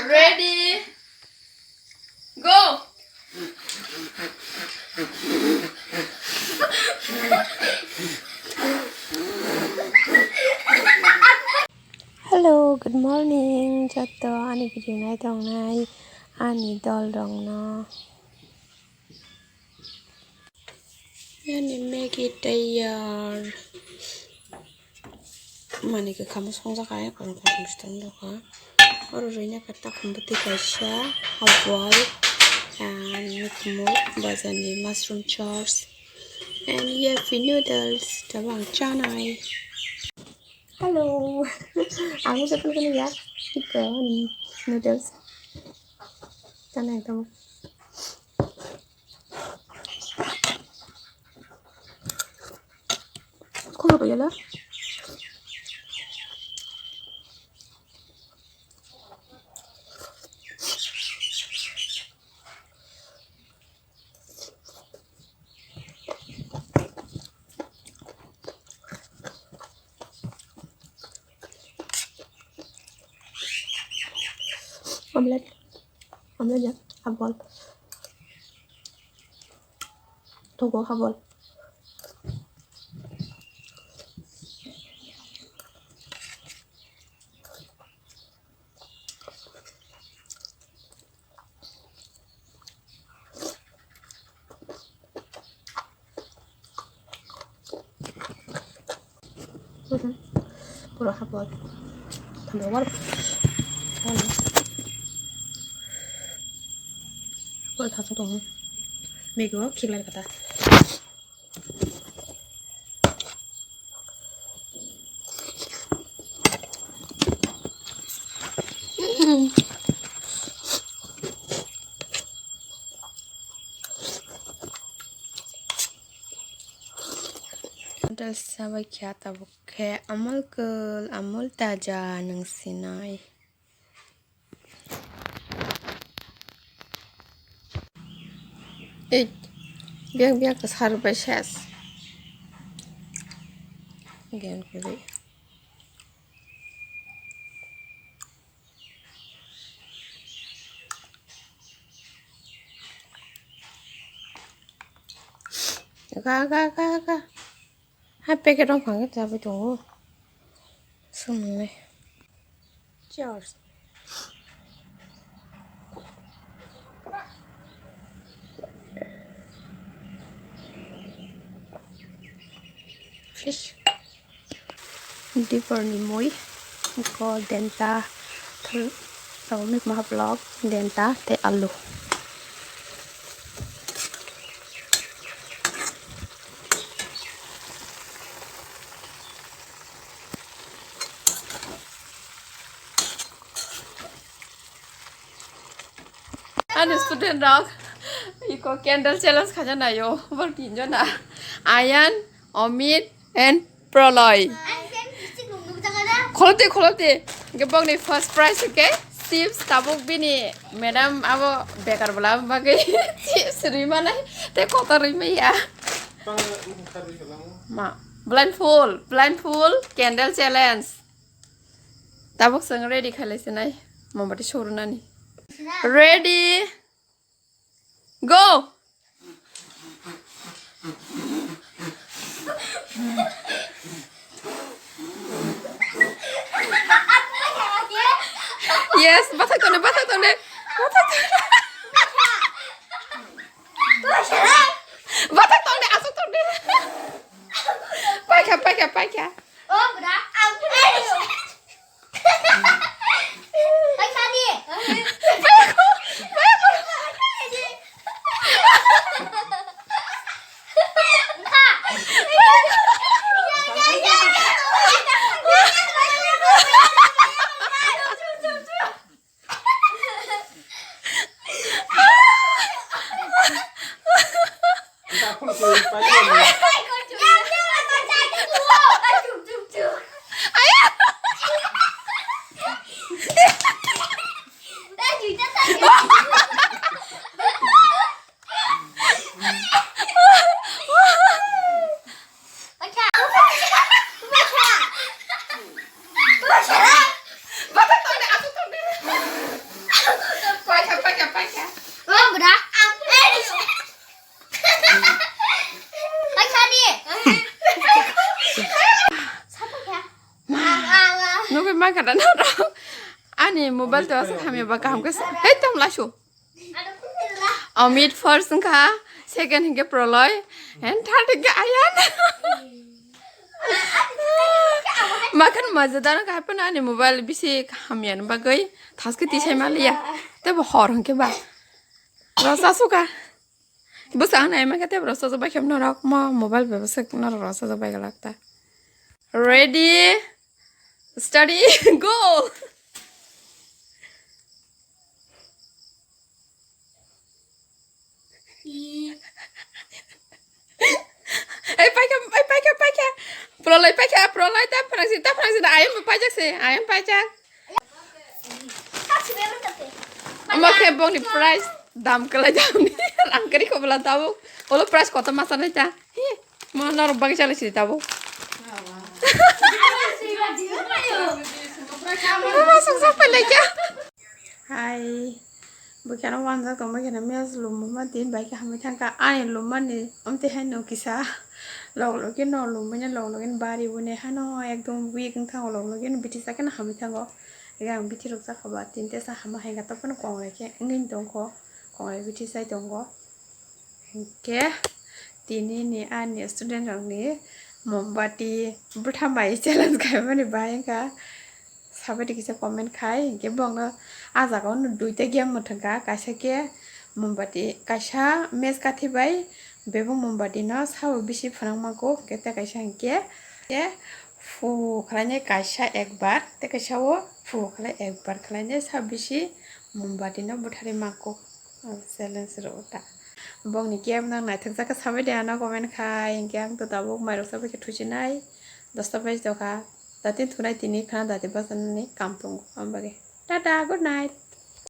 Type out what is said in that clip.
Ready? Go! Hello, good morning. Chato ani video nai tong nai ani dol dong no. Yani make it tayar. Mani ke kamu song sa kaya kon kon stong do ka. Oro roinya kata kumbati kasha, hawal and nukny bazani mushroom chops and yaffi noodles tabang chanai. Hello. Aku sebelum kena ya ikan noodles. Chanai kamu. Kau apa ya lah? Omelette ya, hawal. Togo hawal. Pura hawal. Tambah hawal. Hawal thasa tong. Mego killer kata. Noodles sama kya tabuk hai amul taja nang sinai. Biang kesar beses. Again kiri. Ga. Hai packet dong phang ta ba chung. Sum ne. Cheers. Fish. Different mối có denta thử tàu nước mà vlog denta te alu Ano studentrok. Iko candle challenge khaja na yo. Bol tinjo na. Ayan, Omid and Proloy. Kholote. Gebong ni first prize okay? Chips tabuk bini. Madam abo bekar bola bagai chips rima nai. Te kota rima ya. Ma blindfold candle challenge. Tabuk sang ready khalai sinai. Mombati shoru nani. Ready? Go! Yes, batak tone. Batak tone. Asuk tone. Paika. Oh, berat. Aku Paika đi. Nukny ma kada na ro. Ani mobile to asa kami ba kam ke. Hey tam la shu. Ada pun lah. Meet first ka second hingga proloy and third hingga ayan. Makan mazadar ka pa na ani mobile bisi kamian bagay thas ke tisay malia. Te bo hor hangke ba. Rasa suka. Bus ana ema ka te rasa so ba kem na rak ma mobile be bus na rasa so ba galakta. Ready? Study go. Ay paika. Prolai ta praksi ayam pajak se, ayam pajak. Kasih memang tapi. Ama ke bong ni price dam kala jam ni. Angkari ko bala tabu. Olo price kota masa na ta. Hi, mana ro bagi chala si tabu. Masuk sampai lagi. Hai. Bukan orang dah kamu kena mes lumma tin baik kami tangka ane lumma ni te hano kisa login no lumma ni login bari bune hano ekdom week thang login biti sakan kami thango yang biti ruksa khabar tin te sa hama henga to pun kong reke ngin dongko kong biti sai dongko ke tini ni ane student ni mombati bertambah challenge kai mani bayangka sabai dikisa comment khai ke bong na aja ko duite game mthanga kaisa ke mombati kaisa mes kathi bai bebo mombati no sao bisi phanang mako kete kaisa ke fu khalane kaisa ekbar te kaisa o fu khale ekbar khalane sa bisi mombati no buthari mako challenge rota bong ni game nang nai thakja ka sabai de ana comment khai game to tabuk mairo sabai ke thusinai 10 page doka Dati tunai tini kana dati basan ni kampung ambage. Tada, good night.